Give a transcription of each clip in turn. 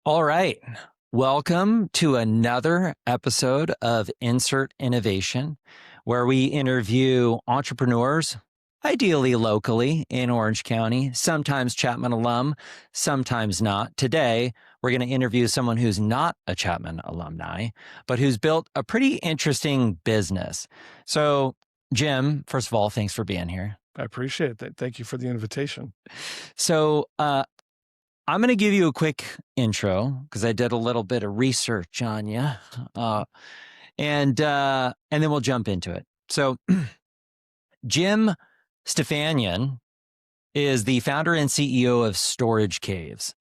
All right. Welcome to another episode of Insert Innovation, where we interview entrepreneurs, ideally locally in Orange County, sometimes Chapman alum, sometimes not. Today, we're going to interview someone who's not a Chapman alumni, but who's built a pretty interesting business. So, Jim, first of all, thanks for being here. I appreciate that. Thank you for the invitation. So, I'm going to give you a quick intro because I did a little bit of research on you, and then we'll jump into it. So, Jim Stefanian is the founder and CEO of Storage Caves.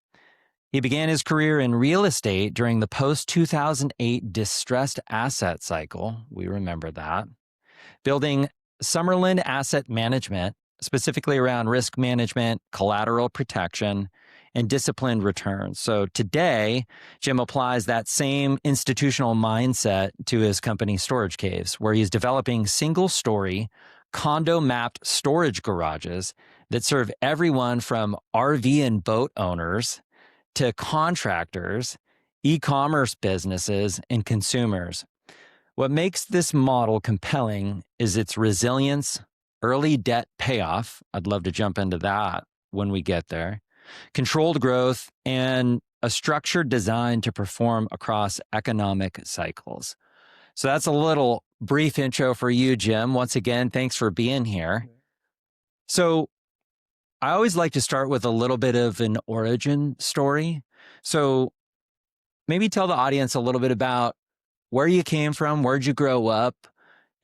He began his career in real estate during the post-2008 distressed asset cycle. We remember that. Building Summerlin Asset Management, specifically around risk management, collateral protection, and disciplined returns. So today, Jim applies that same institutional mindset to his company Storage Caves, where he's developing single-story, condo-mapped storage garages that serve everyone from RV and boat owners to contractors, e-commerce businesses, and consumers. What makes this model compelling is its resilience, early debt payoff. I'd love to jump into that when we get there. Controlled growth, and a structured design to perform across economic cycles. So that's a little brief intro for you, Jim. Once again, thanks for being here. So I always like to start with a little bit of an origin story. So maybe tell the audience a little bit about where you came from, where'd you grow up,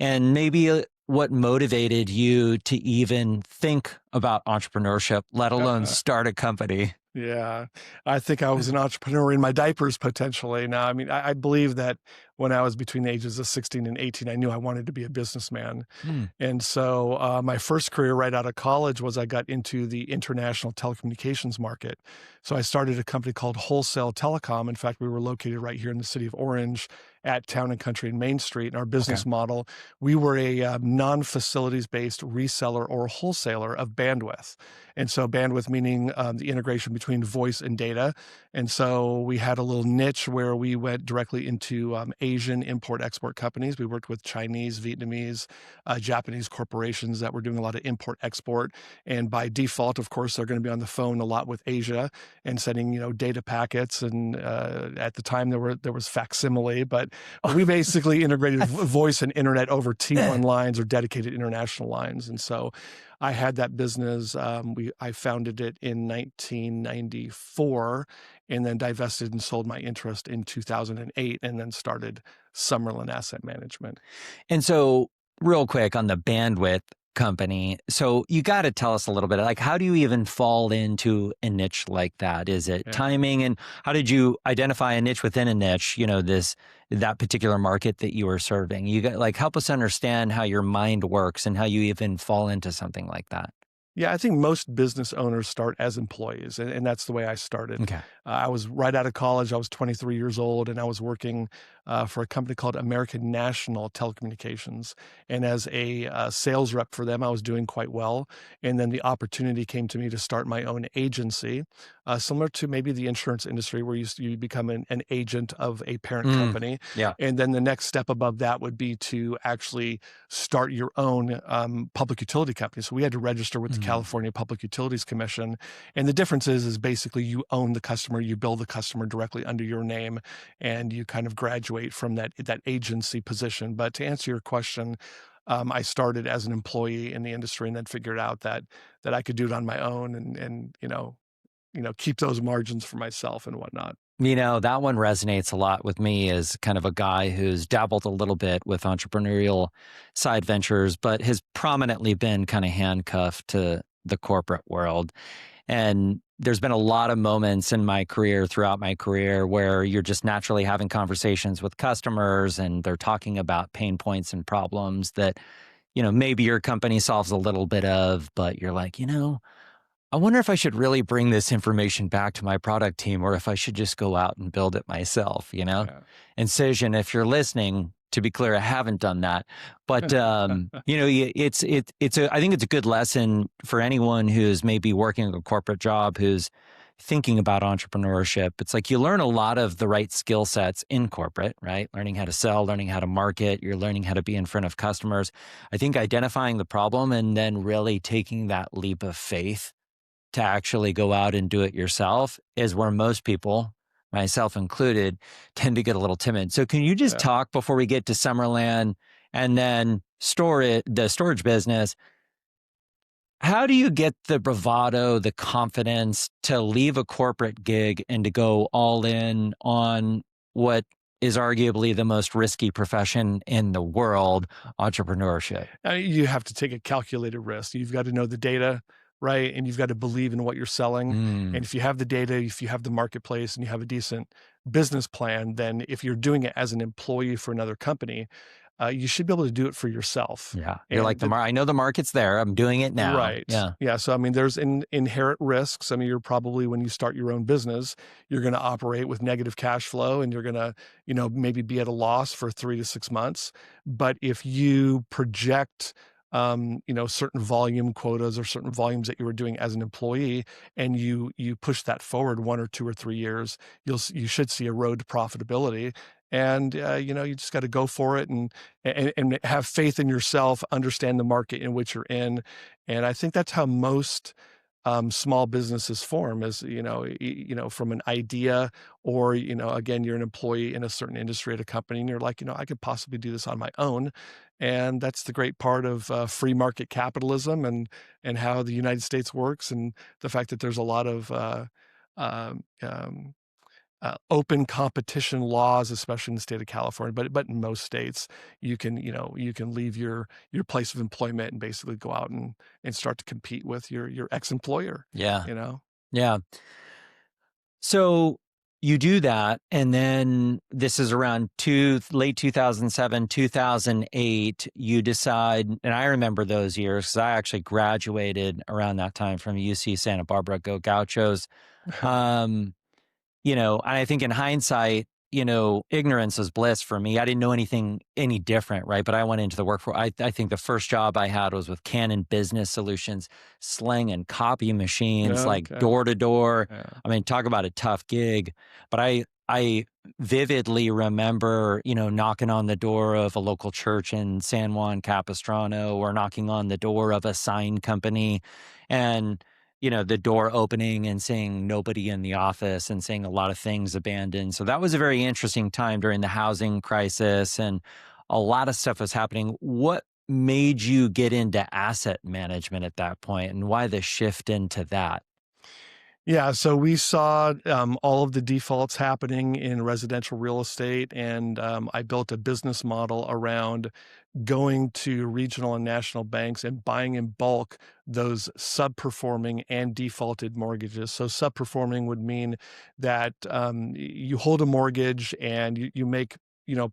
and maybe what motivated you to even think about entrepreneurship, let alone start a company? Yeah, I think I was an entrepreneur in my diapers potentially. Now, I mean, I believe that when I was between the ages of 16 and 18, I knew I wanted to be a businessman. And so my first career right out of college was I got into the international telecommunications market. So I started a company called Wholesale Telecom. In fact, we were located right here in the city of Orange at Town and Country and Main Street. And our business model, we were a non-facilities-based reseller or wholesaler of bandwidth. And so bandwidth meaning the integration between voice and data. And so we had a little niche where we went directly into Asian import-export companies. We worked with Chinese, Vietnamese, Japanese corporations that were doing a lot of import-export. And by default, of course, they're going to be on the phone a lot with Asia and sending, data packets. And at the time, there was facsimile, but we basically integrated voice and internet over T1 lines or dedicated international lines. And so I had that business. I founded it in 1994 and then divested and sold my interest in 2008 and then started Summerlin Asset Management. And so real quick on the bandwidth company. So you got to tell us a little bit, like, how do you even fall into a niche like that? Is it timing? And how did you identify a niche within a niche, that particular market that you were serving? You got, help us understand how your mind works and how you even fall into something like that. Yeah, I think most business owners start as employees, and that's the way I started. Okay. I was right out of college. I was 23 years old, and I was working for a company called American National Telecommunications. And as a sales rep for them, I was doing quite well. And then the opportunity came to me to start my own agency, similar to maybe the insurance industry, where you become an agent of a parent company. Yeah. And then the next step above that would be to actually start your own public utility company. So we had to register with the California Public Utilities Commission. And the difference is basically you own the customer, you bill the customer directly under your name, and you kind of graduate from that agency position. But to answer your question, I started as an employee in the industry and then figured out that I could do it on my own and keep those margins for myself and whatnot. That one resonates a lot with me as kind of a guy who's dabbled a little bit with entrepreneurial side ventures, but has prominently been kind of handcuffed to the corporate world. And there's been a lot of moments in my career, throughout my career, where you're just naturally having conversations with customers and they're talking about pain points and problems that, maybe your company solves a little bit of, but you're like, I wonder if I should really bring this information back to my product team or if I should just go out and build it myself, Yeah. Incision, if you're listening, to be clear, I haven't done that. But, I think it's a good lesson for anyone who's maybe working a corporate job, who's thinking about entrepreneurship, it's like you learn a lot of the right skill sets in corporate, right? Learning how to sell, learning how to market, you're learning how to be in front of customers. I think identifying the problem and then really taking that leap of faith to actually go out and do it yourself is where most people, myself included, tend to get a little timid. So can you just talk before we get to Summerland and then the storage business? How do you get the bravado, the confidence to leave a corporate gig and to go all in on what is arguably the most risky profession in the world, entrepreneurship? You have to take a calculated risk. You've got to know the data, right? And you've got to believe in what you're selling. And if you have the data, if you have the marketplace and you have a decent business plan, then if you're doing it as an employee for another company, you should be able to do it for yourself. Yeah. You're like, I know the market's there. I'm doing it now. Right. Yeah. Yeah. So, I mean, there's inherent risks. I mean, you're probably, when you start your own business, you're going to operate with negative cash flow and you're going to, maybe be at a loss for 3 to 6 months. But if you project, certain volume quotas or certain volumes that you were doing as an employee, and you push that forward 1 or 2 or 3 years, you should see a road to profitability. And you just got to go for it and have faith in yourself, understand the market in which you're in. And I think that's how most small businesses form, is from an idea, or again, you're an employee in a certain industry at a company and you're like, I could possibly do this on my own. And that's the great part of free market capitalism, and how the United States works, and the fact that there's a lot of um, um, open competition laws, especially in the state of California, but in most states, you can leave your place of employment and basically go out and start to compete with your ex-employer. Yeah. You know. Yeah. So you do that, and then this is around late 2007, 2008, you decide, and I remember those years because I actually graduated around that time from UC Santa Barbara, Go Gauchos. And I think in hindsight, ignorance is bliss for me. I didn't know anything any different, right? But I went into the workforce. I think the first job I had was with Canon Business Solutions, slinging copy machines, like door to door. I mean, talk about a tough gig. But I vividly remember, knocking on the door of a local church in San Juan Capistrano, or knocking on the door of a sign company, and the door opening and seeing nobody in the office and seeing a lot of things abandoned. So that was a very interesting time during the housing crisis, and a lot of stuff was happening. What made you get into asset management at that point, and why the shift into that? Yeah, so we saw all of the defaults happening in residential real estate, and I built a business model around going to regional and national banks and buying in bulk those subperforming and defaulted mortgages. So subperforming would mean that you hold a mortgage and you make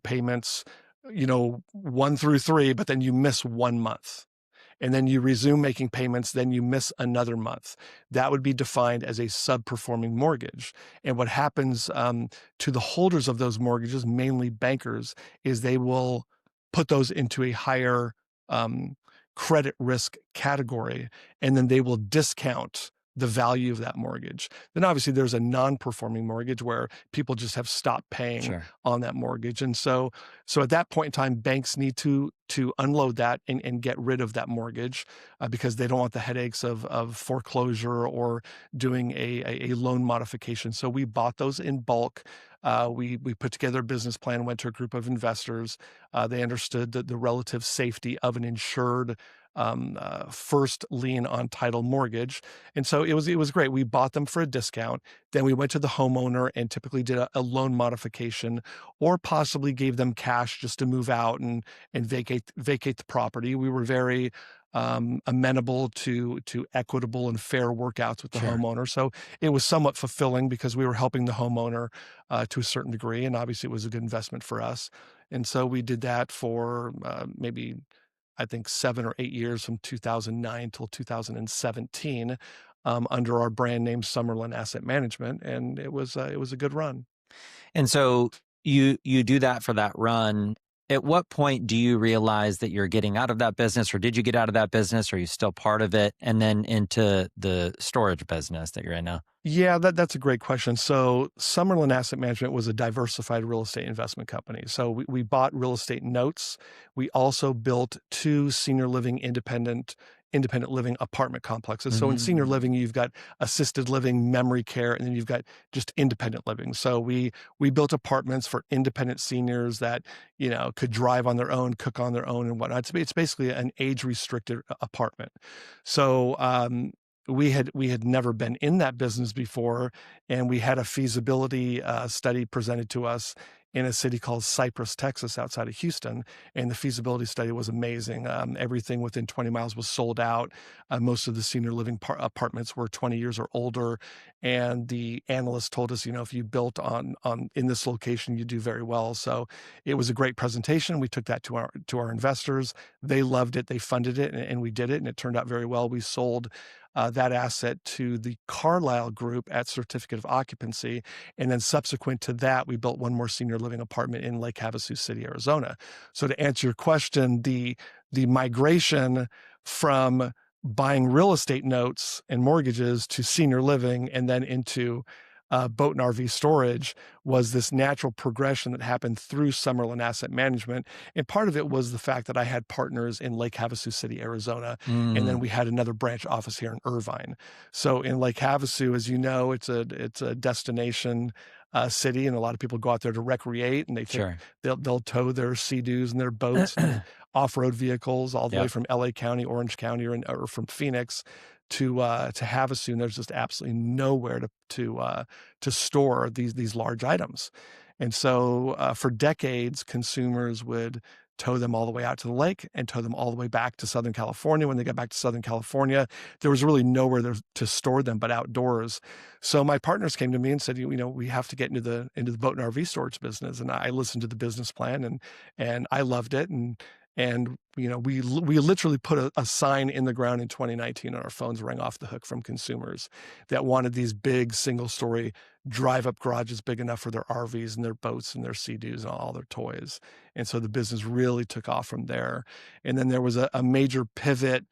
payments 1 through 3, but then you miss 1 month. And then you resume making payments, then you miss another month. That would be defined as a subperforming mortgage. And what happens to the holders of those mortgages, mainly bankers, is they will put those into a higher credit risk category, and then they will discount the value of that mortgage. Then obviously there's a non-performing mortgage where people just have stopped paying on that mortgage. And so at that point in time, banks need to unload that and get rid of that mortgage because they don't want the headaches of foreclosure or doing a loan modification. So we bought those in bulk. We put together a business plan, went to a group of investors. They understood the relative safety of an insured first lien on title mortgage. And so it was great. We bought them for a discount. Then we went to the homeowner and typically did a loan modification, or possibly gave them cash just to move out and vacate the property. We were very amenable to equitable and fair workouts with the homeowner. So it was somewhat fulfilling because we were helping the homeowner to a certain degree. And obviously it was a good investment for us. And so we did that for maybe, I think, 7 or 8 years, from 2009 till 2017, under our brand name Summerlin Asset Management, and it was a good run. And so you do that for that run. at what point do you realize that you're getting out of that business, or did you get out of that business? Or are you still part of it? And then into the storage business that you're in now? Yeah, that's a great question. So Summerlin Asset Management was a diversified real estate investment company. So we bought real estate notes. We also built two senior living independent living apartment complexes. So in senior living, you've got assisted living, memory care, and then you've got just independent living. So we built apartments for independent seniors that, could drive on their own, cook on their own and whatnot. It's basically an age restricted apartment. So we had never been in that business before, and we had a feasibility study presented to us in a city called Cypress, Texas, outside of Houston, and the feasibility study was amazing. Everything within 20 miles was sold out. Most of the senior living apartments were 20 years or older, and the analyst told us, if you built on in this location, you do very well. So it was a great presentation. We took that to our investors. They loved it. They funded it, and we did it, and it turned out very well. We sold that asset to the Carlyle Group at certificate of occupancy. And then subsequent to that, we built one more senior living apartment in Lake Havasu City, Arizona. So to answer your question, the migration from buying real estate notes and mortgages to senior living and then into boat and RV storage was this natural progression that happened through Summerlin Asset Management. And part of it was the fact that I had partners in Lake Havasu City, Arizona, and then we had another branch office here in Irvine. So in Lake Havasu, as you know, it's a destination city, and a lot of people go out there to recreate, and they'll tow their Sea-Doos and their boats and off-road vehicles all the way from LA County, Orange County, or from Phoenix to Havasu, and there's just absolutely nowhere to store these large items. And so for decades, consumers would tow them all the way out to the lake and tow them all the way back to Southern California. When they got back to Southern California, there was really nowhere to store them but outdoors. So my partners came to me and said, we have to get into the boat and RV storage business. And I listened to the business plan, and I loved it. And we literally put a sign in the ground in 2019, and our phones rang off the hook from consumers that wanted these big single-story drive-up garages big enough for their RVs and their boats and their Sea-Doos and all their toys. And so the business really took off from there. And then there was a major pivot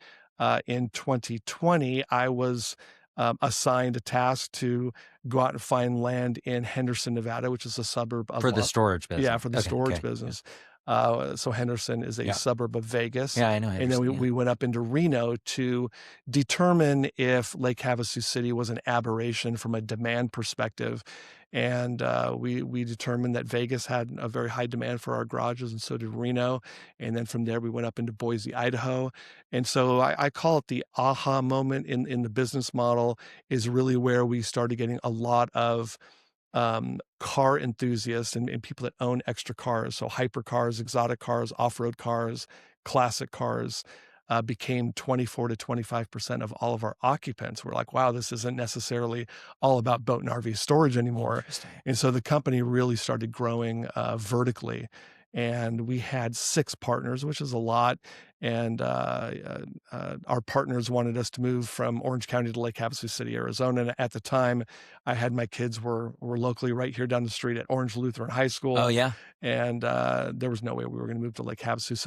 in 2020. I was assigned a task to go out and find land in Henderson, Nevada, which is a suburb of the storage business. Yeah, for the storage business. Yeah. So Henderson is a suburb of Vegas. Yeah, I know. And then we went up into Reno to determine if Lake Havasu City was an aberration from a demand perspective. And we determined that Vegas had a very high demand for our garages, and so did Reno. And then from there, we went up into Boise, Idaho. And so I call it the aha moment in the business model, is really where we started getting a lot of car enthusiasts and people that own extra cars. So hypercars, exotic cars, off-road cars, classic cars became 24 to 25% of all of our occupants. We're like, wow, this isn't necessarily all about boat and RV storage anymore. And so the company really started growing vertically. And we had 6 partners, which is a lot. And our partners wanted us to move from Orange County to Lake Havasu City, Arizona. And at the time, I had my kids were locally right here down the street at Orange Lutheran High School. Oh, yeah. And there was no way we were going to move to Lake Havasu.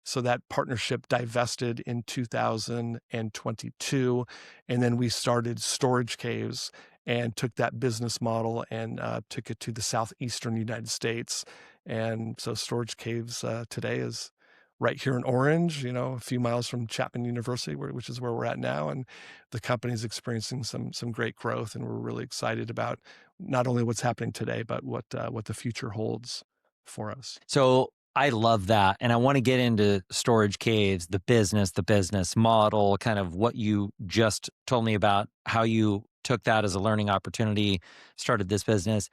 So that partnership divested in 2022. And then we started Storage Caves and took that business model and took it to the southeastern United States. And so Storage Caves today is right here in Orange, a few miles from Chapman University, which is where we're at now. And the company's experiencing some great growth, and we're really excited about not only what's happening today, but what the future holds for us. So I love that. And I want to get into Storage Caves, the business model, kind of what you just told me about, how you took that as a learning opportunity, started this business.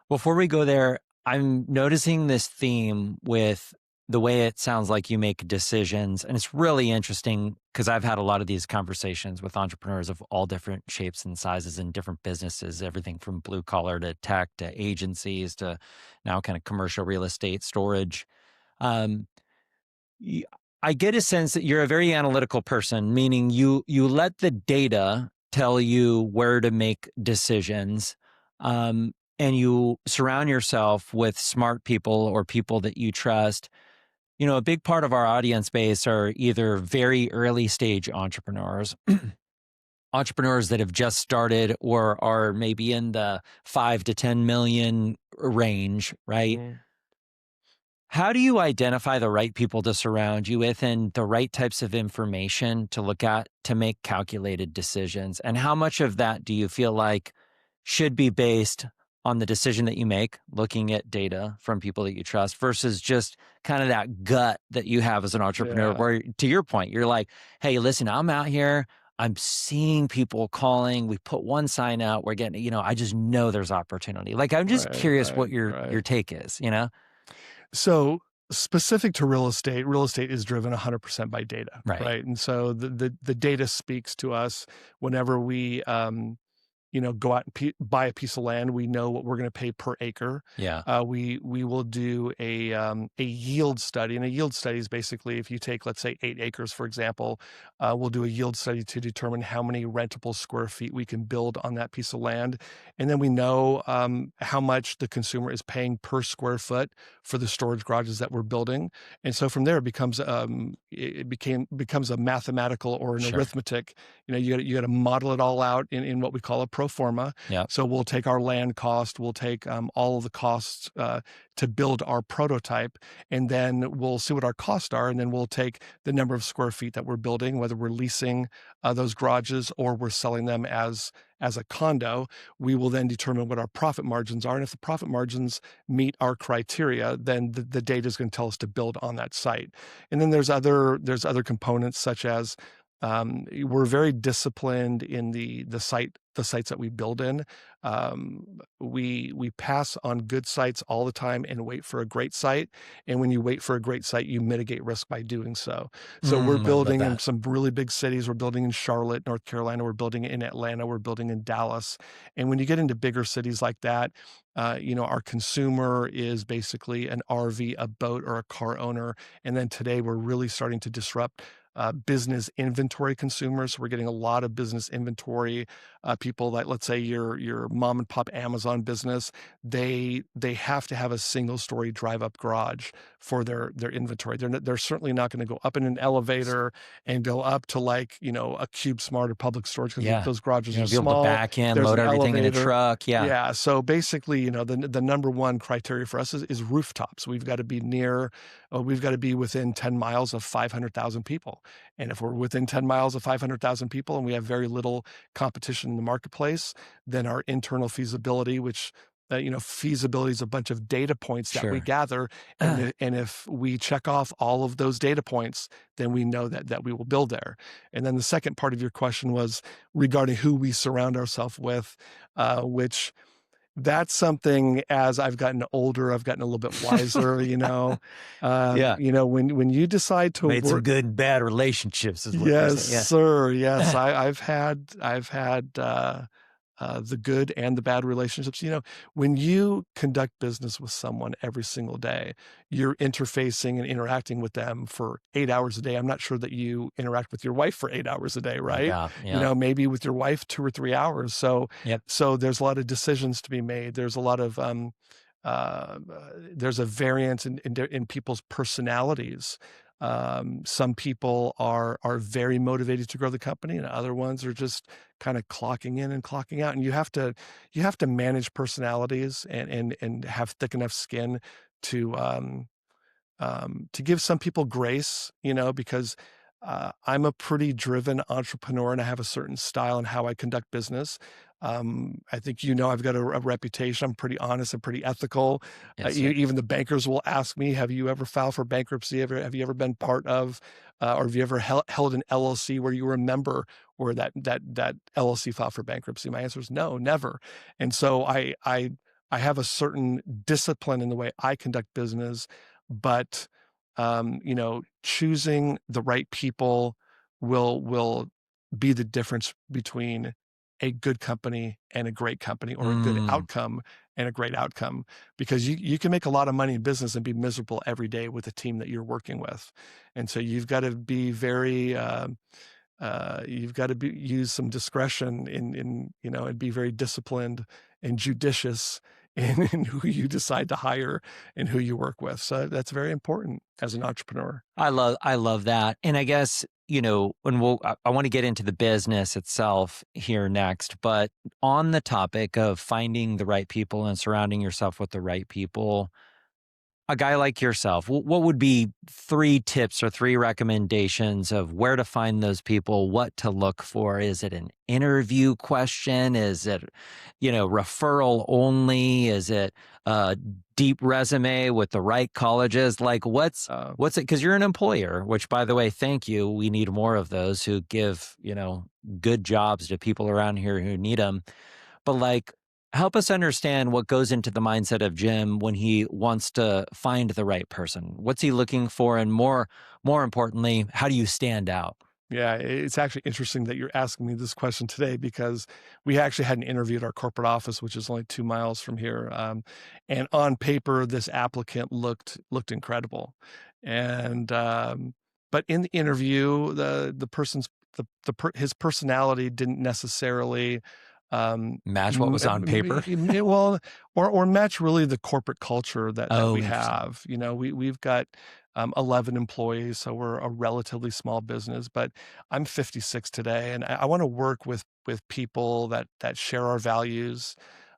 Before we go there, I'm noticing this theme with the way it sounds like you make decisions. And it's really interesting because I've had a lot of these conversations with entrepreneurs of all different shapes and sizes in different businesses, everything from blue collar to tech to agencies to now kind of commercial real estate storage. I get a sense that you're a very analytical person, meaning you let the data tell you where to make decisions. and you surround yourself with smart people or people that you trust, a big part of our audience base are either very early stage entrepreneurs, entrepreneurs that have just started or are maybe in the 5 to 10 million range, right? Mm. How do you identify the right people to surround you with and the right types of information to look at to make calculated decisions? And how much of that do you feel like should be based on the decision that you make, looking at data from people that you trust versus just kind of that gut that you have as an entrepreneur, Yeah. where to your point, you're like, hey, listen, I'm out here. I'm seeing people calling. We put one sign out. We're getting, I just know there's opportunity. Like, I'm just Right, curious what right, your right. take is, So specific to real estate is driven 100% by data, Right. right? And so the data speaks to us whenever we go out and buy a piece of land. We know what we're going to pay per acre. Yeah. We will do a yield study, and a yield study is basically if you take, let's say, 8 acres, for example, we'll do a yield study to determine how many rentable square feet we can build on that piece of land, and then we know how much the consumer is paying per square foot for the storage garages that we're building, and so from there it becomes a mathematical or an Sure. arithmetic. You got to model it all out in what we call a pro forma. Yep. So we'll take our land cost, we'll take all of the costs to build our prototype, and then we'll see what our costs are, and then we'll take the number of square feet that we're building, whether we're leasing those garages or we're selling them as a condo. We will then determine what our profit margins are, and if the profit margins meet our criteria, then the data is going to tell us to build on that site. And then there's other components such as we're very disciplined in the sites that we build in. We pass on good sites all the time and wait for a great site. And when you wait for a great site, you mitigate risk by doing so. So we're I love building in that. some really big cities. We're building in Charlotte, North Carolina. We're building in Atlanta. We're building in Dallas. And when you get into bigger cities like that, our consumer is basically an RV, a boat, or a car owner. And then today we're really starting to disrupt business inventory consumers. So we're getting a lot of business inventory people, like, let's say your mom and pop Amazon business. They have to have a single story drive up garage for their inventory. They're certainly not going to go up in an elevator and go up to a CubeSmart or Public Storage, because Yeah. those garages are Be able to small. back in, There's load an everything in a elevator. truck. Yeah. Yeah. So basically, the number one criteria for us is rooftops. We've got to be within 10 miles of 500,000 people. And if we're within 10 miles of 500,000 people and we have very little competition in the marketplace, then our internal feasibility, which feasibility is a bunch of data points that we Sure. gather. And if we check off all of those data points, then we know that we will build there. And then the second part of your question was regarding who we surround ourselves with, which that's something, as I've gotten older, I've gotten a little bit wiser, Yeah. when you decide to Made some work. good and bad relationships is what you're Yes, saying. Yeah. sir. Yes. I've had the good and the bad relationships. When you conduct business with someone every single day, you're interfacing and interacting with them for 8 hours a day. I'm not sure that you interact with your wife for 8 hours a day, right? Yeah. Maybe with your wife 2 or 3 hours. So, Yep. so there's a lot of decisions to be made. There's a lot of there's a variance in people's personalities. Some people are very motivated to grow the company, and other ones are just kind of clocking in and clocking out. And you have to manage personalities and have thick enough skin to give some people grace, because I'm a pretty driven entrepreneur and I have a certain style in how I conduct business. I think I've got a reputation. I'm pretty honest and pretty ethical. Yes, Even the bankers will ask me, "Have you ever filed for bankruptcy? Have you ever been part of, or have you ever held an LLC where you were a member where that LLC filed for bankruptcy?" My answer is no, never. And so I have a certain discipline in the way I conduct business, but choosing the right people will be the difference between a good company and a great company, or a good outcome and a great outcome, because you can make a lot of money in business and be miserable every day with the team that you're working with. And so you've got to be very use some discretion and be very disciplined and judicious in who you decide to hire and who you work with. So that's very important as an entrepreneur. I love that. And I guess, and I want to get into the business itself here next, but on the topic of finding the right people and surrounding yourself with the right people, a guy like yourself, what would be 3 tips or 3 recommendations of where to find those people, what to look for? Is it an interview question? Is it, referral only? Is it a deep resume with the right colleges? Like what's it? Because you're an employer, which by the way, thank you. We need more of those who give, good jobs to people around here who need them. But like, help us understand what goes into the mindset of Jim when he wants to find the right person. What's he looking for? And more importantly, how do you stand out? Yeah, it's actually interesting that you're asking me this question today because we actually had an interview at our corporate office, which is only 2 miles from here. And on paper, this applicant looked incredible. And but in the interview, the person's his personality didn't necessarily match what was on paper. Well, or match really the corporate culture that we Interesting. have. We've got 11 employees, so we're a relatively small business. But I'm 56 today, and I want to work with people that share our values.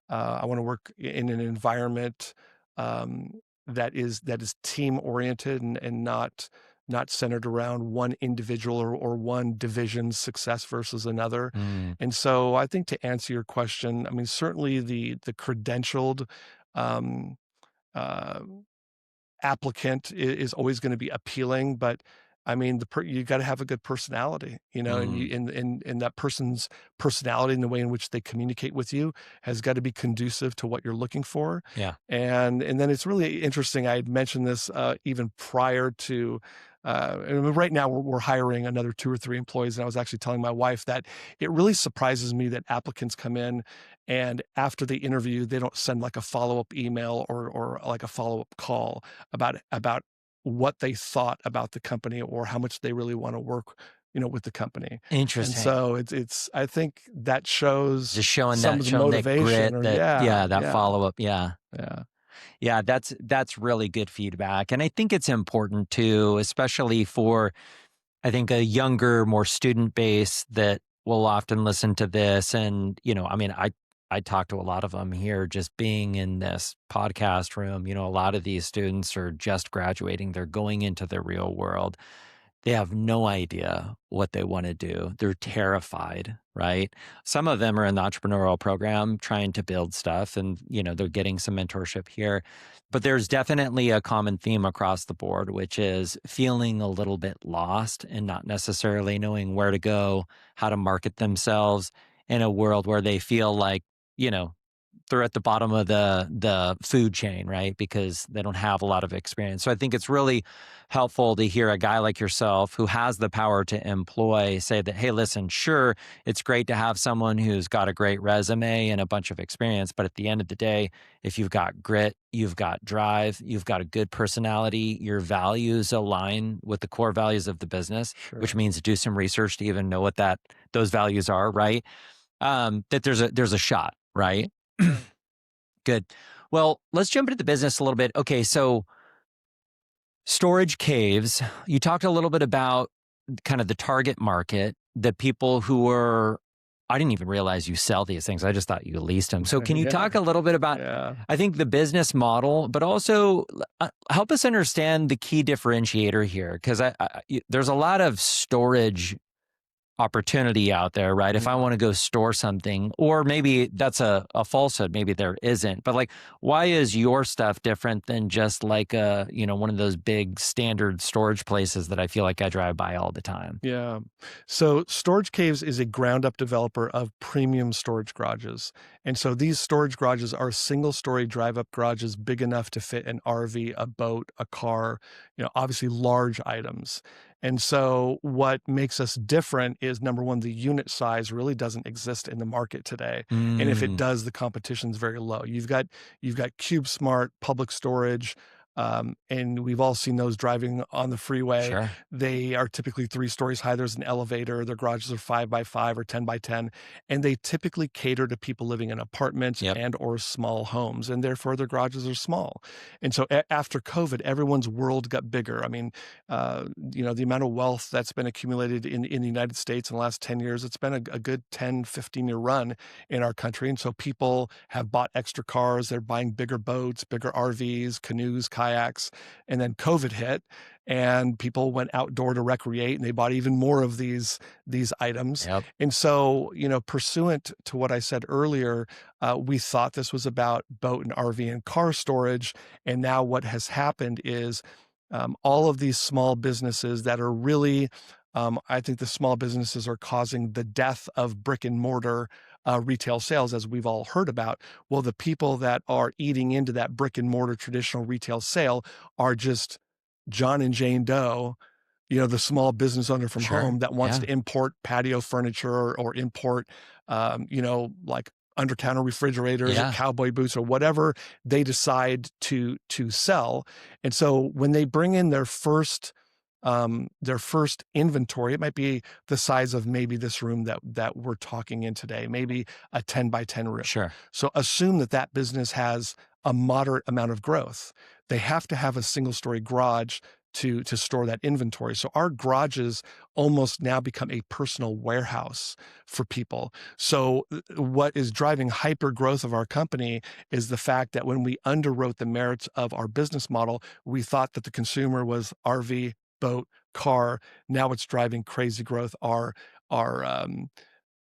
I want to work in an environment that is team oriented and not centered around one individual or one division's success versus another. And so I think to answer your question, I mean, certainly the credentialed um, uh, applicant is always going to be appealing, but I mean, you got to have a good personality, and and that person's personality and the way in which they communicate with you has got to be conducive to what you're looking for. Yeah. And then it's really interesting. I had mentioned this even prior to. And right now we're hiring another 2 or 3 employees, and I was actually telling my wife that it really surprises me that applicants come in and after the interview they don't send like a follow-up email or like a follow-up call about what they thought about the company or how much they really want to work, with the company. And Interesting. so I think that shows Just showing some of the that motivation grit, or that follow up. Yeah. yeah. Yeah, that's really good feedback. And I think it's important too, especially for I think a younger, more student base that will often listen to this. And, I mean, I talk to a lot of them here just being in this podcast room. A lot of these students are just graduating. They're going into the real world. They have no idea what they want to do. They're terrified, right? Some of them are in the entrepreneurial program trying to build stuff and, they're getting some mentorship here. But there's definitely a common theme across the board, which is feeling a little bit lost and not necessarily knowing where to go, how to market themselves in a world where they feel like, you know, they're at the bottom of the food chain, right? Because they don't have a lot of experience. So I think it's really helpful to hear a guy like yourself who has the power to employ say that, hey, listen, sure, it's great to have someone who's got a great resume and a bunch of experience, but at the end of the day, if you've got grit, you've got drive, you've got a good personality, your values align with the core values of the business, Sure. which means do some research to even know what those values are, right? That there's a shot, right? Good. Well, let's jump into the business a little bit. Okay, so storage caves, you talked a little bit about kind of the target market, the people who are, I didn't even realize you sell these things. I just thought you leased them. So can you talk a little bit about, I think, the business model, but also help us understand the key differentiator here? Because there's a lot of storage opportunity out there, right? If I want to go store something, or maybe that's a falsehood, maybe there isn't, but like, why is your stuff different than just like one of those big standard storage places that I feel like I drive by all the time? Yeah. So Storage Caves is a ground up developer of premium storage garages. And so these storage garages are single story drive up garages big enough to fit an RV, a boat, a car, obviously large items. And so what makes us different is number one, the unit size really doesn't exist in the market today. And if it does, the competition's very low. You've got CubeSmart, Public Storage, And we've all seen those driving on the freeway. Sure. They are typically 3 stories high. There's an elevator. Their garages are 5 by 5 or 10 by 10, and they typically cater to people living in apartments Yep. and or small homes, and therefore their garages are small. And so after COVID, everyone's world got bigger. I mean, the amount of wealth that's been accumulated in the United States in the last 10 years, it's been a good 10, 15-year run in our country. And so people have bought extra cars. They're buying bigger boats, bigger RVs, canoes, kayaks. And then COVID hit, and people went outdoor to recreate, and they bought even more of these items. Yep. And so, pursuant to what I said earlier, we thought this was about boat and RV and car storage. And now what has happened is all of these small businesses that are really, I think the small businesses are causing the death of brick and mortar retail sales, as we've all heard about. Well, the people that are eating into that brick and mortar traditional retail sale are just John and Jane Doe, the small business owner from Sure. home that wants Yeah. to import patio furniture or import, like under-counter refrigerators or Yeah. cowboy boots or whatever they decide to sell. And so when they bring in their first inventory, it might be the size of maybe this room that we're talking in today, maybe a 10 by 10 room. Sure. So assume that business has a moderate amount of growth. They have to have a single story garage to store that inventory. So our garages almost now become a personal warehouse for people. So what is driving hyper growth of our company is the fact that when we underwrote the merits of our business model, we thought that the consumer was RV, boat, car. Now it's driving crazy growth are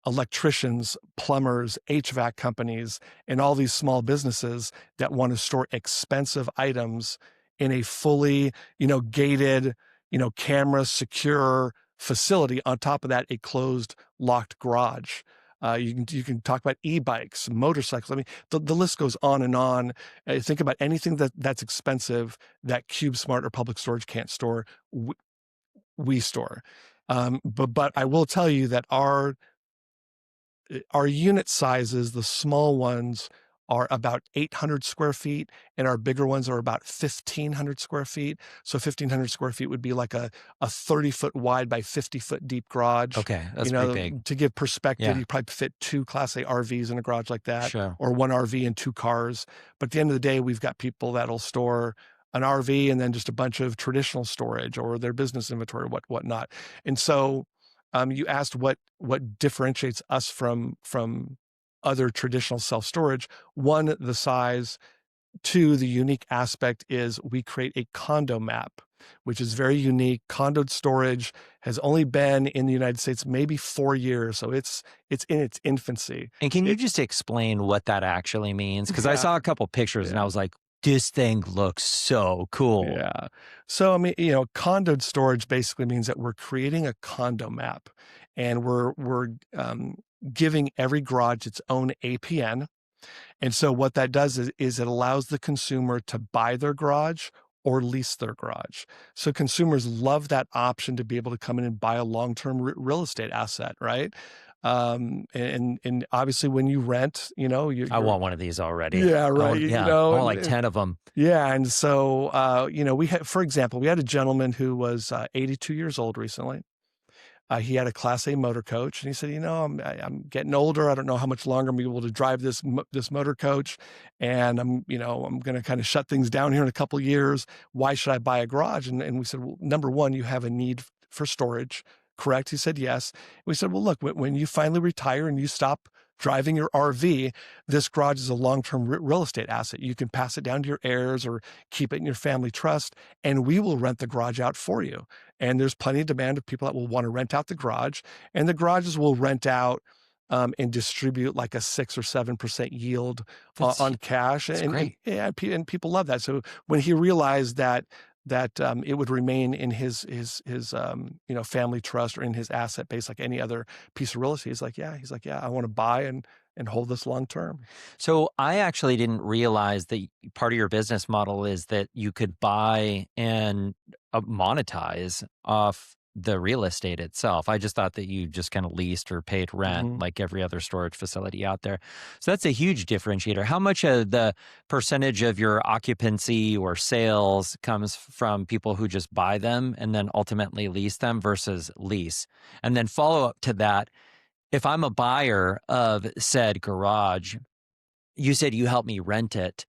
electricians, plumbers, HVAC companies, and all these small businesses that want to store expensive items in a fully, gated, camera secure facility. On top of that, a closed, locked garage. You can talk about e-bikes, motorcycles. I mean, the list goes on and on. Think about anything that's expensive that CubeSmart or Public Storage can't store. We store. But I will tell you that our unit sizes, the small ones, are about 800 square feet, and our bigger ones are about 1,500 square feet. So 1,500 square feet would be like a 30-foot wide by 50-foot deep garage. Okay. That's pretty big. To give perspective, Yeah. you probably fit 2 Class A RVs in a garage like that, Sure. or 1 RV and 2 cars. But at the end of the day, we've got people that'll store an RV and then just a bunch of traditional storage or their business inventory, whatnot. And so you asked what differentiates us from other traditional self-storage. One, the size. Two, the unique aspect is we create a condo map, which is very unique. Condoed storage has only been in the United States maybe 4 years, so it's in its infancy. And can you just explain what that actually means? Because I Yeah. saw a couple pictures and I was like, this thing looks so cool. Yeah. So, I mean, condoed storage basically means that we're creating a condo map, and we're giving every garage its own APN. And so what that does is it allows the consumer to buy their garage or lease their garage. So consumers love that option to be able to come in and buy a long-term real estate asset, right? And obviously when you rent, I want one of these already. yeah, right. I want like 10 of them. Yeah. And so, for example, we had a gentleman who was 82 years old recently. He had a Class A motor coach, and he said, I'm getting older. I don't know how much longer I'm able to drive this motor coach, and I'm going to kind of shut things down here in a couple of years. Why should I buy a garage? And we said, well, number one, you have a need for storage, correct? He said yes. We said, well, look, when you finally retire and you stop driving your RV, this garage is a long-term real estate asset. You can pass it down to your heirs or keep it in your family trust, and we will rent the garage out for you. And there's plenty of demand of people that will want to rent out the garage, and the garages will rent out and distribute like a 6 or 7% yield on cash. That's and great. and people love that. So when he realized that it would remain in his family trust or in his asset base like any other piece of real estate, he's like, yeah, I want to buy and hold this long term. So I actually didn't realize that part of your business model is that you could buy and monetize off the real estate itself. I just thought that you just kind of leased or paid rent like every other storage facility out there. So that's a huge differentiator. How much of the percentage of your occupancy or sales comes from people who just buy them and then ultimately lease them versus lease? And then follow up to that, if I'm a buyer of said garage, you said you help me rent it.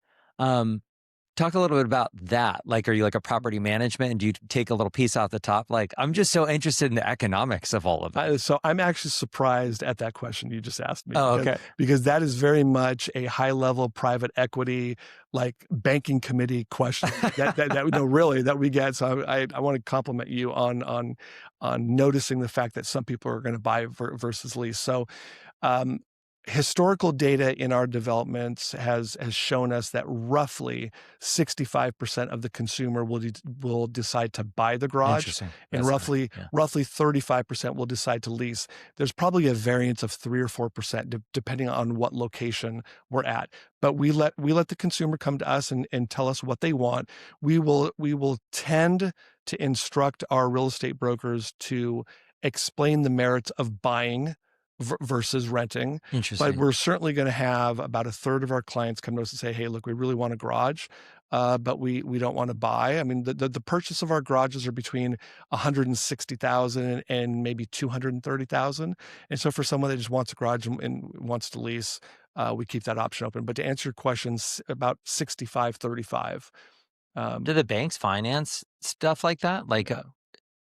Talk a little bit about that. Like, are you like a property management and do you take a little piece off the top? Like, I'm just so interested in the economics of all of it. So I'm actually surprised at that question you just asked me. Oh, okay. Because that is very much a high level private equity, like banking committee question that we get. So I want to compliment you on noticing the fact that some people are going to buy versus lease. So, historical data in our developments has shown us that roughly 65% of the consumer will decide to buy the garage, and roughly 35% will decide to lease. There's probably a variance of 3 or 4% depending on what location we're at. But we let the consumer come to us and tell us what they want. We will tend to instruct our real estate brokers to explain the merits of buying versus renting. But we're certainly going to have about a third of our clients come to us and say, hey, look, we really want a garage, but we don't want to buy. I mean, the purchase of our garages are between $160,000 and maybe $230,000. And so for someone that just wants a garage and wants to lease, we keep that option open. But to answer your questions, about 65-35. Do the banks finance stuff like that? Like,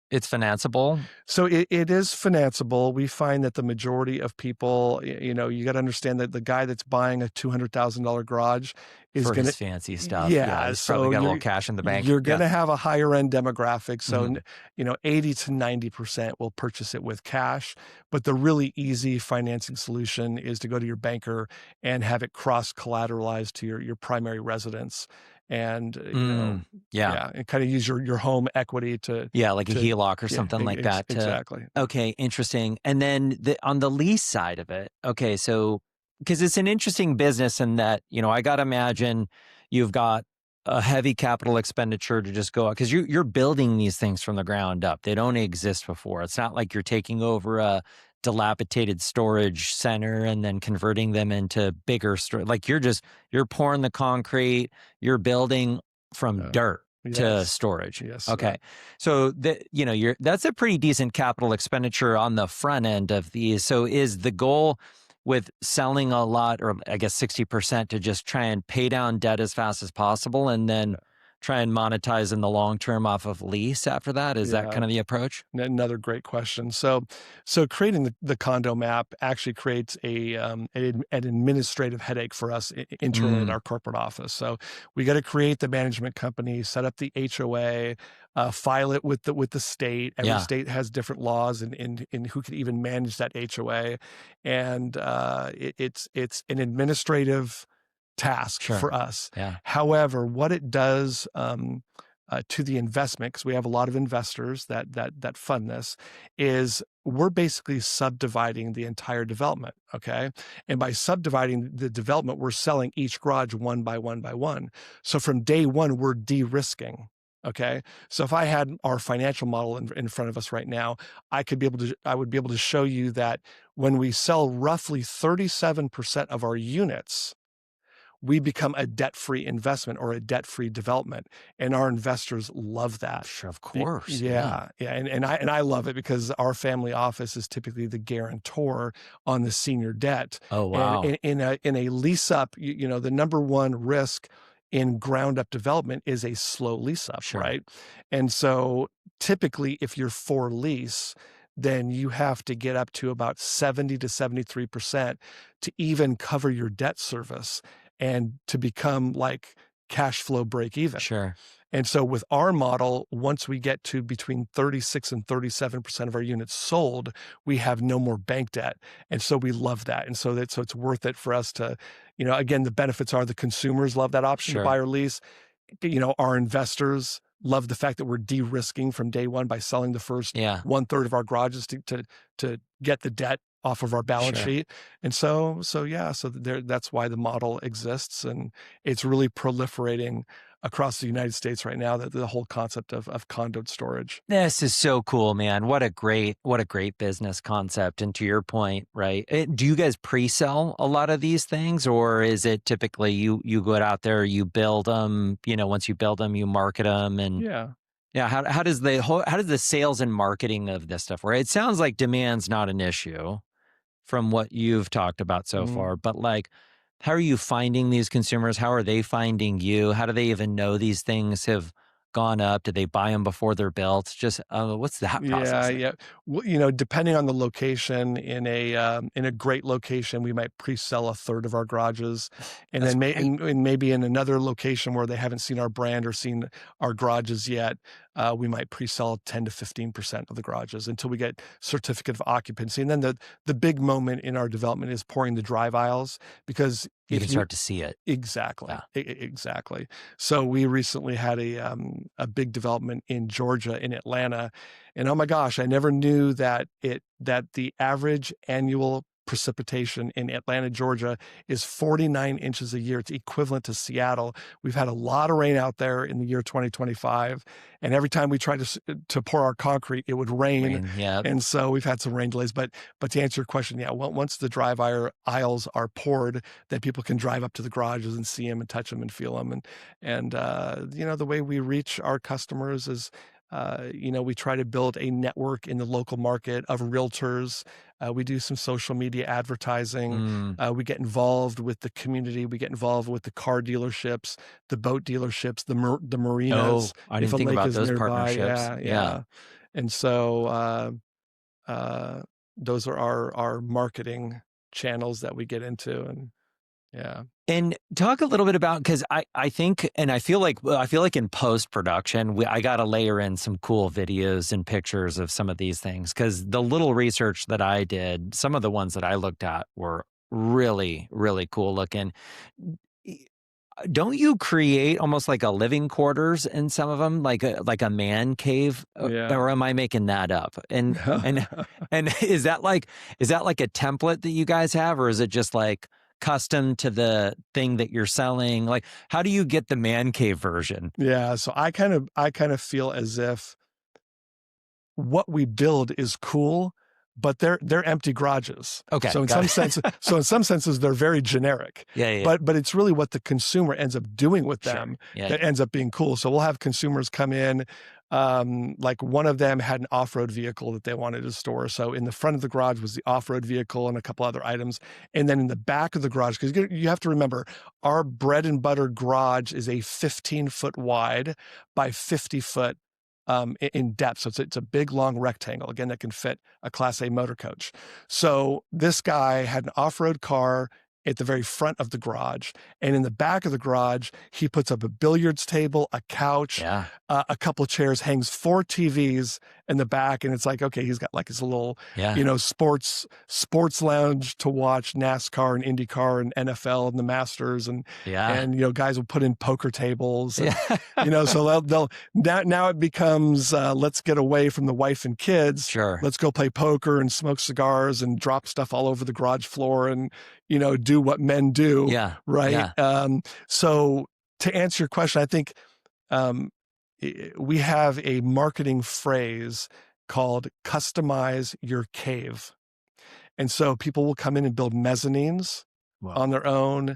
it's financeable? So it is financeable. We find that the majority of people, you got to understand that the guy that's buying a $200,000 garage is going to his fancy stuff. Yeah, he's so probably got a little cash in the bank. You're going to have a higher end demographic. So, 80 to 90% will purchase it with cash. But the really easy financing solution is to go to your banker and have it cross collateralized to your primary residence. And and kind of use your home equity to like a HELOC or something like that. Exactly. Okay, interesting. And then on the lease side of it, okay, so because it's an interesting business in that I got to imagine you've got a heavy capital expenditure to just go out because you're building these things from the ground up. They don't exist before. It's not like you're taking over a dilapidated storage center and then converting them into bigger storage. Like you're pouring the concrete, you're building from dirt to storage. Yes. Okay. So that's a pretty decent capital expenditure on the front end of these. So is the goal with selling a lot, or I guess 60%, to just try and pay down debt as fast as possible and then try and monetize in the long term off of lease after that? Is that kind of the approach? Another great question. So creating the condo map actually creates an administrative headache for us internally in our corporate office. So we got to create the management company, set up the HOA, file it with the state. Every state has different laws in who can even manage that HOA, and it's an administrative task for us. However, what it does to the investment, because we have a lot of investors that fund this, is we're basically subdividing the entire development. Okay, and by subdividing the development, we're selling each garage one by one by one. So from day one, we're de-risking. Okay, so if I had our financial model in front of us right now, I would be able to show you that when we sell roughly 37% of our units, we become a debt-free investment or a debt-free development, and our investors love that. Sure, of course. Yeah. And I love it because our family office is typically the guarantor on the senior debt. Oh wow! And in a lease up, the number one risk in ground up development is a slow lease up, right? And so typically, if you're for lease, then you have to get up to about 70 to 73% to even cover your debt service and to become like cash flow break even. And so with our model, once we get to between 36 and 37% of our units sold, we have no more bank debt. And so we love that. And so it's worth it for us to, again, the benefits are the consumers love that option to buy or lease. Our investors love the fact that we're de-risking from day one by selling the first 1/3 of our garages to get the debt off of our balance sheet. And so that's why the model exists, and it's really proliferating across the United States right now, the whole concept of condoed storage. This is so cool, man. What a great business concept. And to your point, right? Do you guys pre-sell a lot of these things, or is it typically you go out there, you build them, once you build them, you market them, and yeah, how does the sales and marketing of this stuff work? It sounds like demand's not an issue from what you've talked about so far, but like, how are you finding these consumers? How are they finding you? How do they even know these things have gone up? Do they buy them before they're built? Just what's that process like? Yeah. Well, depending on the location, in a great location, we might pre-sell a third of our garages, and That's then great. and maybe in another location where they haven't seen our brand or seen our garages yet, we might pre-sell 10 to 15% of the garages until we get certificate of occupancy. And then the big moment in our development is pouring the drive aisles, because You can start to see it. exactly, Yeah. exactly. So we recently had a big development in Georgia, in Atlanta, and oh my gosh, I never knew that the average annual precipitation in Atlanta, Georgia is 49 inches a year. It's equivalent to Seattle. We've had a lot of rain out there in the year 2025, and every time we tried to pour our concrete, it would rain. Yeah. And so we've had some rain delays. But to answer your question, yeah, once the drive aisles are poured, then people can drive up to the garages and see them and touch them and feel them. And the way we reach our customers is, we try to build a network in the local market of realtors. We do some social media advertising. We get involved with the community. We get involved with the car dealerships, the boat dealerships, the marinas. Oh, I didn't think about those nearby. partnerships. Yeah. And so those are our marketing channels that we get into. And yeah. And talk a little bit about, because I think, and I feel like in post-production, I got to layer in some cool videos and pictures of some of these things, because the little research that I did, some of the ones that I looked at were really, really cool looking. Don't you create almost like a living quarters in some of them, like a man cave, or am I making that up? And is that like a template that you guys have, or is it just like custom to the thing that you're selling? Like, how do you get the man cave version? Yeah. So I kind of feel as if what we build is cool, but they're empty garages. Okay. So in some senses, they're very generic. Yeah. But it's really what the consumer ends up doing with them that ends up being cool. So we'll have consumers come in. Like one of them had an off-road vehicle that they wanted to store. So in the front of the garage was the off-road vehicle and a couple other items. And then in the back of the garage, because you have to remember, our bread and butter garage is a 15-foot wide by 50-foot in depth. So it's a big, long rectangle, again, that can fit a Class A motor coach. So this guy had an off-road car at the very front of the garage. And in the back of the garage, he puts up a billiards table, a couch, a couple of chairs, hangs 4 TVs in the back. And it's like, okay, he's got like his little, sports lounge to watch NASCAR and IndyCar and NFL and the Masters. And guys will put in poker tables. And, so they'll now it becomes, let's get away from the wife and kids. Sure. Let's go play poker and smoke cigars and drop stuff all over the garage floor and, do what men do. Yeah. Right. Yeah. So to answer your question, I think we have a marketing phrase called customize your cave. And so people will come in and build mezzanines on their own.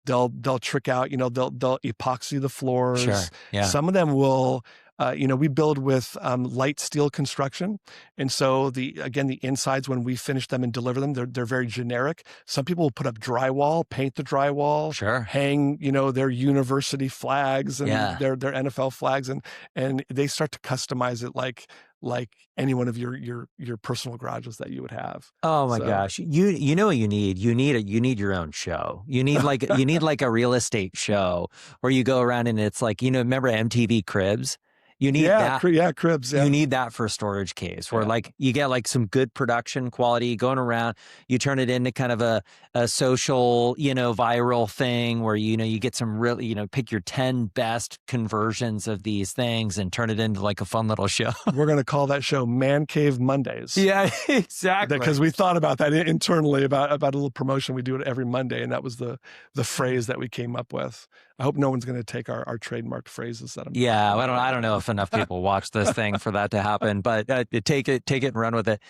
They'll trick out, they'll epoxy the floors. Sure. Yeah. Some of them will, we build with light steel construction. And so the insides, when we finish them and deliver them, they're very generic. Some people will put up drywall, paint the drywall, hang, their university flags and their NFL flags. And they start to customize it like any one of your personal garages that you would have. Oh my gosh. You know what you need? You need your own show. You need like a real estate show where you go around and it's like, remember MTV Cribs? You need that. Cribs. Yeah. You need that for storage case where like you get like some good production quality going around. You turn it into kind of a social, viral thing where, you get some really, pick your 10 best conversions of these things and turn it into like a fun little show. We're going to call that show Man Cave Mondays. Yeah, exactly. Because we thought about that internally about a little promotion. We do it every Monday. And that was the phrase that we came up with. I hope no one's going to take our trademarked phrases that I'm Yeah, talking about I right don't now. know if enough people watch this thing for that to happen, but take it and run with it.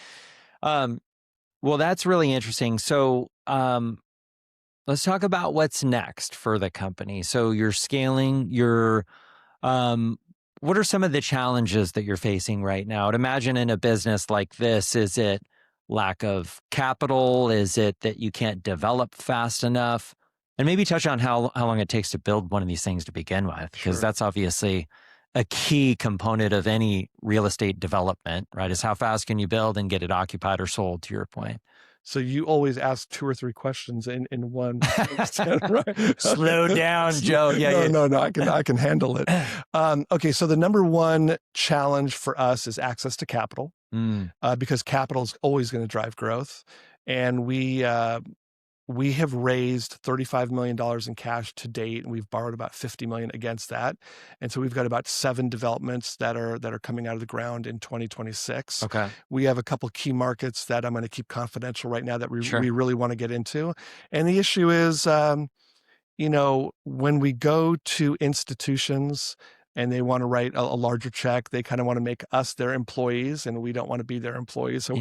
Well, that's really interesting. So, let's talk about what's next for the company. So you're scaling, what are some of the challenges that you're facing right now? I'd imagine in a business like this, is it lack of capital? Is it that you can't develop fast enough? And maybe touch on how long it takes to build one of these things to begin with, because Sure. that's obviously a key component of any real estate development, right? Is how fast can you build and get it occupied or sold, to your point. So you always ask 2 or 3 questions in one, right? Slow down, Joe. Yeah, No, I can handle it. Okay, so the number one challenge for us is access to capital, because capital is always going to drive growth, and we have raised $35 million in cash to date, and we've borrowed about $50 million against that. And so we've got about 7 developments that are coming out of the ground in 2026. Okay. We have a couple key markets that I'm going to keep confidential right now that we Sure. really want to get into. And the issue is, when we go to institutions and they want to write a larger check, they kind of want to make us their employees, and we don't want to be their employees. So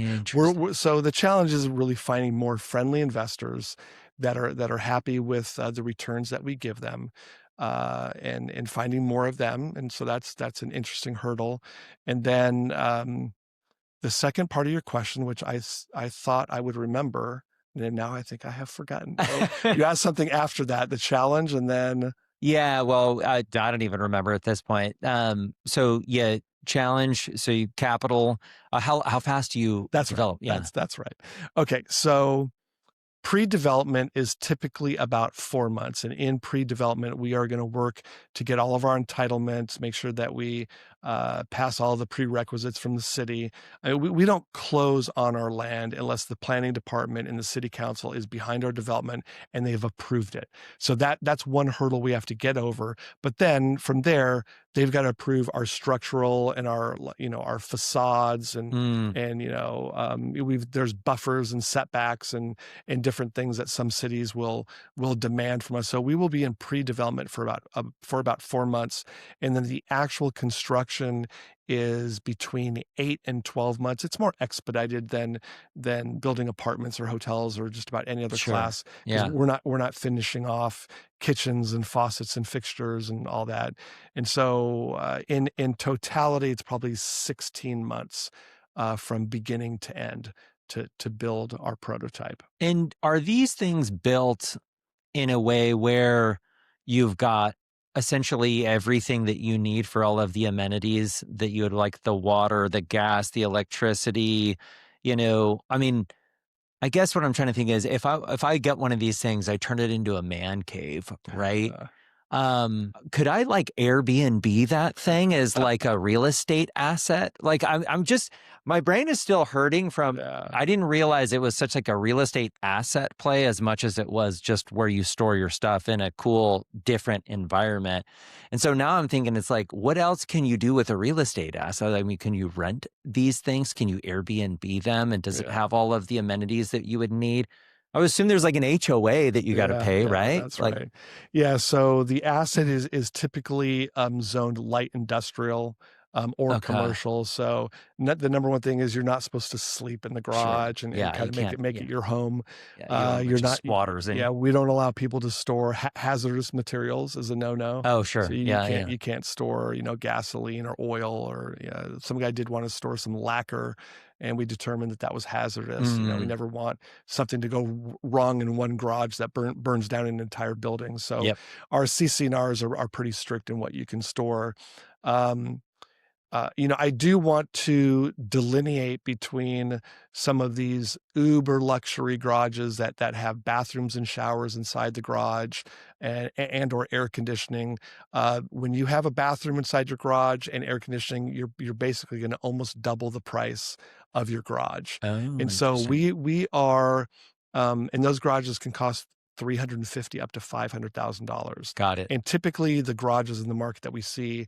so the challenge is really finding more friendly investors that are happy with the returns that we give them, and finding more of them. And so that's an interesting hurdle. And then the second part of your question, which I thought I would remember, and now I think I have forgotten. You asked something after that, the challenge, and then... Yeah, well, I don't even remember at this point. So yeah, challenge. So you capital. How fast do you develop? Right. Yeah, that's right. Okay, so pre-development is typically about 4 months, and in pre-development, we are going to work to get all of our entitlements, make sure that we pass all the prerequisites from the city. I mean, we don't close on our land unless the planning department and the city council is behind our development and they've approved it. So that's one hurdle we have to get over. But then from there, they've got to approve our structural and our facades and there's buffers and setbacks and different things that some cities will demand from us. So we will be in pre-development for about 4 months, and then the actual construction is between 8 and 12 months. It's more expedited than building apartments or hotels or just about any other class, because we're not finishing off kitchens and faucets and fixtures and all that. And so in totality, it's probably 16 months from beginning to end to build our prototype. And are these things built in a way where you've got essentially everything that you need for all of the amenities that you would like, the water, the gas, the electricity? I mean, I guess what I'm trying to think is if I get one of these things, I turn it into a man cave, right? Could I like Airbnb that thing as like a real estate asset? Like I'm just, my brain is still hurting from, I didn't realize it was such like a real estate asset play as much as it was just where you store your stuff in a cool, different environment. And so now I'm thinking it's like, what else can you do with a real estate asset? I mean, can you rent these things? Can you Airbnb them? And does it have all of the amenities that you would need? I would assume there's like an HOA that you got to pay, right? That's right. Yeah. So the asset is typically zoned light industrial or commercial. So the number one thing is you're not supposed to sleep in the garage and kind of make it your home. You're not squatters. We don't allow people to store hazardous materials as a no-no. Oh, sure. So you can't store gasoline or oil or some guy did want to store some lacquer, and we determined that was hazardous. We never want something to go wrong in one garage that burns down an entire building. So our CC&Rs are pretty strict in what you can store. I do want to delineate between some of these uber luxury garages that have bathrooms and showers inside the garage and or air conditioning. When you have a bathroom inside your garage and air conditioning, you're basically going to almost double the price of your garage. And so we are, and those garages can cost $350,000 up to $500,000. Got it. And typically the garages in the market that we see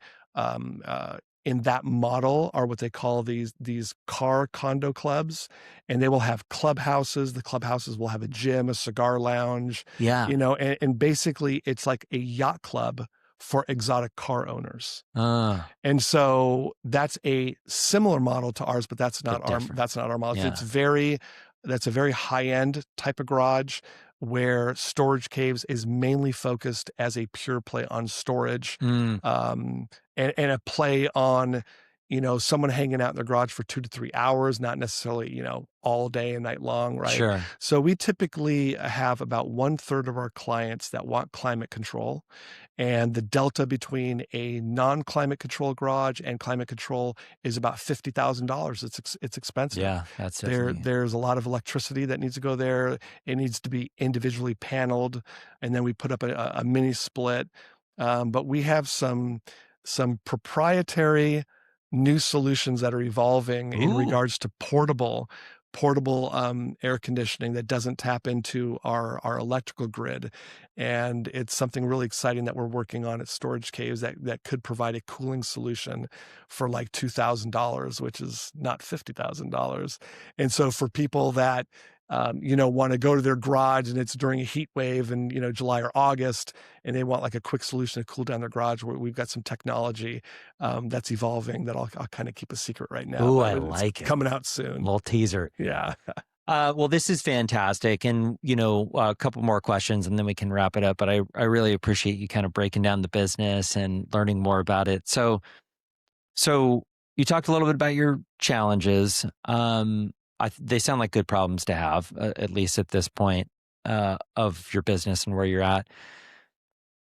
in that model are what they call these car condo clubs, and they will have clubhouses. The clubhouses will have a gym, a cigar lounge, Yeah. and basically it's like a yacht club for exotic car owners. And so that's a similar model to ours, but that's not our model. Yeah. That's a very high-end type of garage where Storage Caves is mainly focused as a pure play on storage, and a play on, someone hanging out in their garage for 2 to 3 hours, not necessarily, all day and night long, right? Sure. So we typically have about 1/3 of our clients that want climate control, and the delta between a non-climate control garage and climate control is about $50,000. It's expensive. Yeah, that's definitely. There's a lot of electricity that needs to go there. It needs to be individually paneled, and then we put up a mini split. But we have some proprietary new solutions that are evolving in regards to portable air conditioning that doesn't tap into our electrical grid. And it's something really exciting that we're working on at Storage Caves that could provide a cooling solution for like $2,000, which is not $50,000. And so for people that want to go to their garage and it's during a heat wave in, July or August, and they want like a quick solution to cool down their garage, where we've got some technology that's evolving that I'll kind of keep a secret right now. Oh, I like it. Coming out soon. Little teaser. Yeah. Well, this is fantastic. And, a couple more questions and then we can wrap it up. But I really appreciate you kind of breaking down the business and learning more about it. So you talked a little bit about your challenges. They sound like good problems to have, at least at this point of your business and where you're at.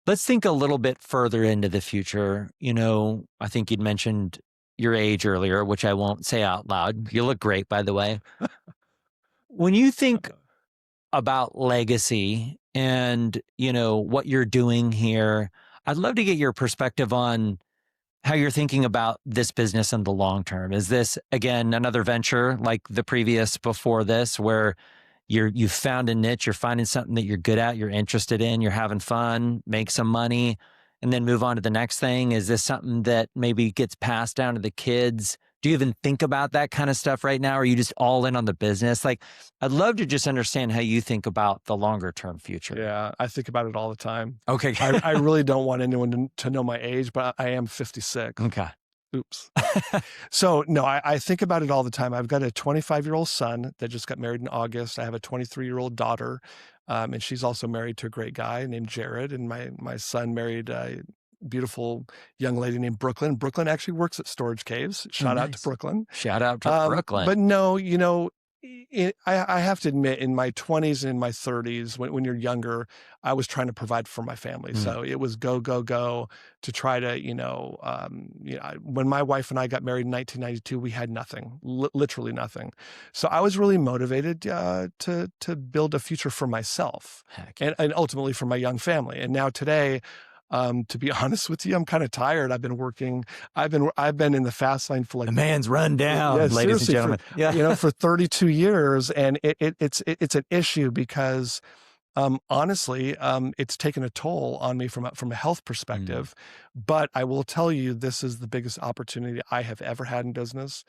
Let's think a little bit further into the future. I think you'd mentioned your age earlier, which I won't say out loud. You look great, by the way. When you think about legacy and, what you're doing here, I'd love to get your perspective on how you're thinking about this business in the long term. Is this, again, another venture like the previous before this, where you've found a niche, you're finding something that you're good at, you're interested in, you're having fun, make some money, and then move on to the next thing? Is this something that maybe gets passed down to the kids? Do you even think about that kind of stuff right now? Or are you just all in on the business? Like, I'd love to just understand how you think about the longer term future. Yeah, I think about it all the time. Okay. I really don't want anyone to know my age, but I am 56. Okay. Oops. So no, I think about it all the time. I've got a 25-year-old son that just got married in August. I have a 23-year-old daughter, and she's also married to a great guy named Jared. And my son married a beautiful young lady named Brooklyn. Brooklyn actually works at Storage Caves. Shout out to Brooklyn. Shout out to Brooklyn. But no, I have to admit, in my 20s and in my 30s, when you're younger, I was trying to provide for my family. So it was go to try to, when my wife and I got married in 1992, we had nothing, literally nothing. So I was really motivated to build a future for myself and ultimately for my young family. And now today, to be honest with you, I'm kind of tired. I've been working. I've been in the fast lane for like, the man's run down, ladies and gentlemen. For 32 years, and it's an issue because, honestly, it's taken a toll on me from a health perspective. But I will tell you, this is the biggest opportunity I have ever had in business.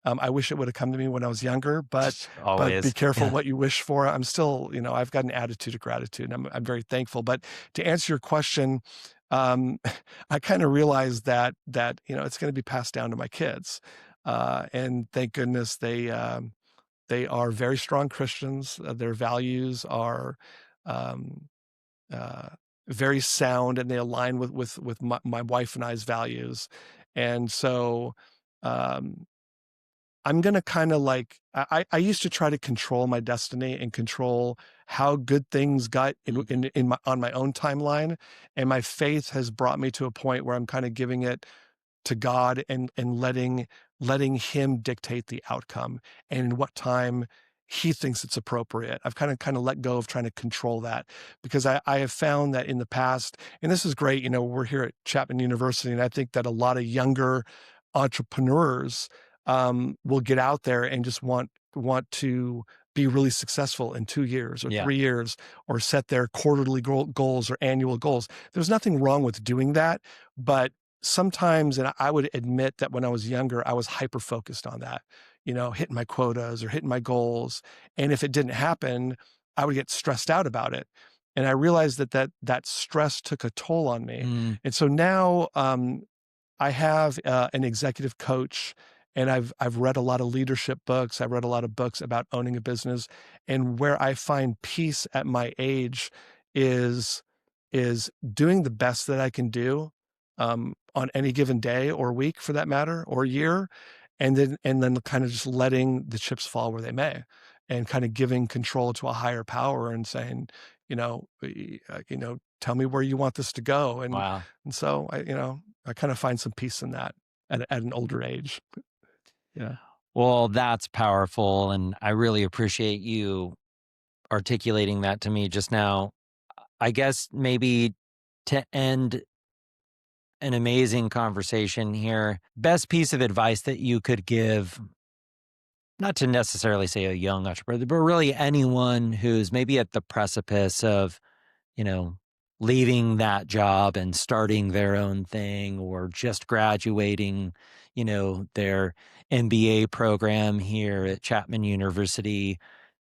I wish it would have come to me when I was younger, but be careful what you wish for. I'm still, I've got an attitude of gratitude, and I'm very thankful. But to answer your question, I kind of realized that it's going to be passed down to my kids, and thank goodness they are very strong Christians. Their values are very sound, and they align with my wife and I's values, and so. I'm going to kind of I used to try to control my destiny and control how good things got on my own timeline. And my faith has brought me to a point where I'm kind of giving it to God and letting him dictate the outcome and in what time he thinks it's appropriate. I've kind of let go of trying to control that, because I have found that in the past, and this is great, we're here at Chapman University, and I think that a lot of younger entrepreneurs will get out there and just want to be really successful in 2 years or 3 years, or set their quarterly goals or annual goals. There's nothing wrong with doing that, but sometimes, and I would admit that when I was younger, I was hyper-focused on that, hitting my quotas or hitting my goals. And if it didn't happen, I would get stressed out about it. And I realized that stress took a toll on me. And so now I have an executive coach, and I've read a lot of leadership books. I've read a lot of books about owning a business. And where I find peace at my age is doing the best that I can do on any given day or week, for that matter, or year, and then kind of just letting the chips fall where they may, and kind of giving control to a higher power and saying, tell me where you want this to go. And Wow. and so I kind of find some peace in that at an older age. Yeah. Well, that's powerful. And I really appreciate you articulating that to me just now. I guess maybe to end an amazing conversation here, best piece of advice that you could give, not to necessarily say a young entrepreneur, but really anyone who's maybe at the precipice of, leaving that job and starting their own thing, or just graduating, their MBA program here at Chapman University.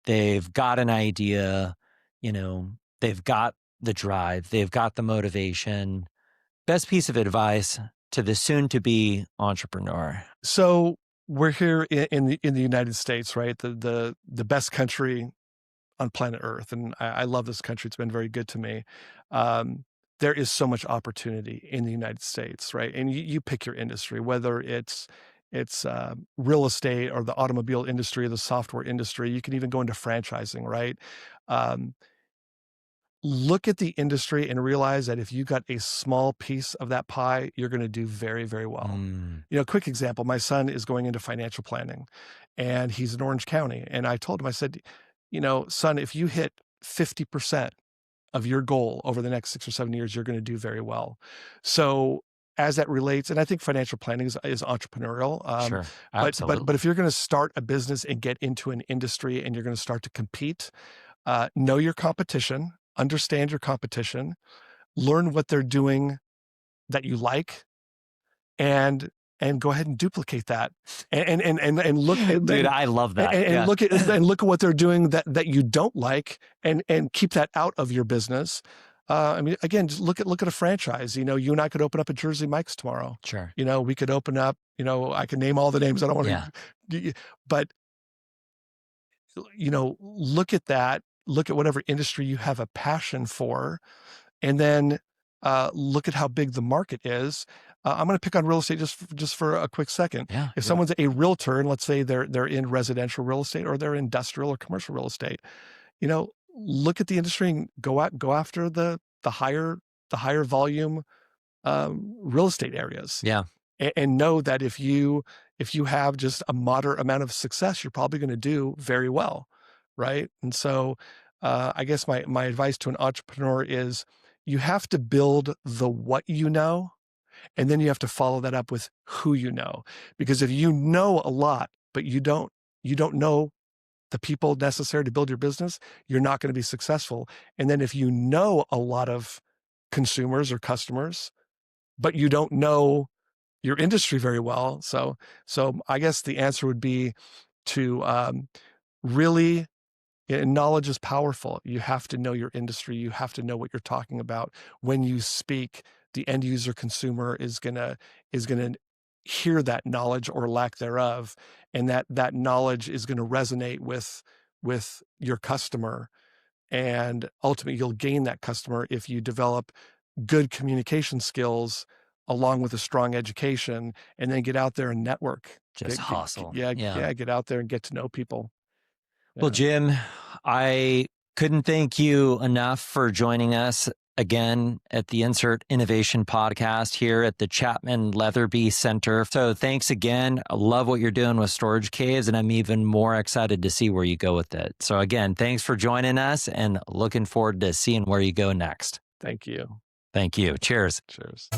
They've got an idea, they've got the drive, they've got the motivation. Best piece of advice to the soon-to-be entrepreneur. So we're here in the United States, right? The best country on planet Earth, and I love this country. It's been very good to me. There is so much opportunity in the United States, right? And you pick your industry, whether it's real estate or the automobile industry, or the software industry. You can even go into franchising, right? Look at the industry and realize that if you got a small piece of that pie, you're going to do very, very well. Quick example, my son is going into financial planning, and he's in Orange County. And I told him, I said, son, if you hit 50% of your goal over the next 6 or 7 years, you're going to do very well. So as that relates, and I think financial planning is entrepreneurial. Sure, absolutely. But if you're going to start a business and get into an industry and you're going to start to compete, know your competition, understand your competition, learn what they're doing that you like, and go ahead and duplicate that, and look. Dude, I love that. And look at what they're doing that you don't like, and keep that out of your business. Again, just look at a franchise. You and I could open up a Jersey Mike's tomorrow. Sure. We could open up. I can name all the names. I don't want to. But look at that. Look at whatever industry you have a passion for, and then look at how big the market is. I'm going to pick on real estate just for a quick second. Yeah, if someone's a realtor, and let's say they're in residential real estate, or they're industrial or commercial real estate, look at the industry and go after the higher volume real estate areas. Yeah. And know that if you have just a moderate amount of success, you're probably going to do very well, right? And so I guess my advice to an entrepreneur is, you have to build the what you know, and then you have to follow that up with who you know. Because if you know a lot, but you don't know the people necessary to build your business, you're not going to be successful. And then if you know a lot of consumers or customers, but you don't know your industry very well, so I guess the answer would be to really. Knowledge is powerful. You have to know your industry. You have to know what you're talking about. When you speak, the end user consumer is gonna hear that knowledge or lack thereof, and that knowledge is going to resonate with your customer. And ultimately, you'll gain that customer if you develop good communication skills along with a strong education, and then get out there and network. Just hustle. Get out there and get to know people. Well, Jim, I couldn't thank you enough for joining us again at the Insert Innovation Podcast here at the Chapman Leatherby Center. So thanks again. I love what you're doing with storage caves, and I'm even more excited to see where you go with it. So again, thanks for joining us, and looking forward to seeing where you go next. Thank you. Thank you. Cheers. Cheers.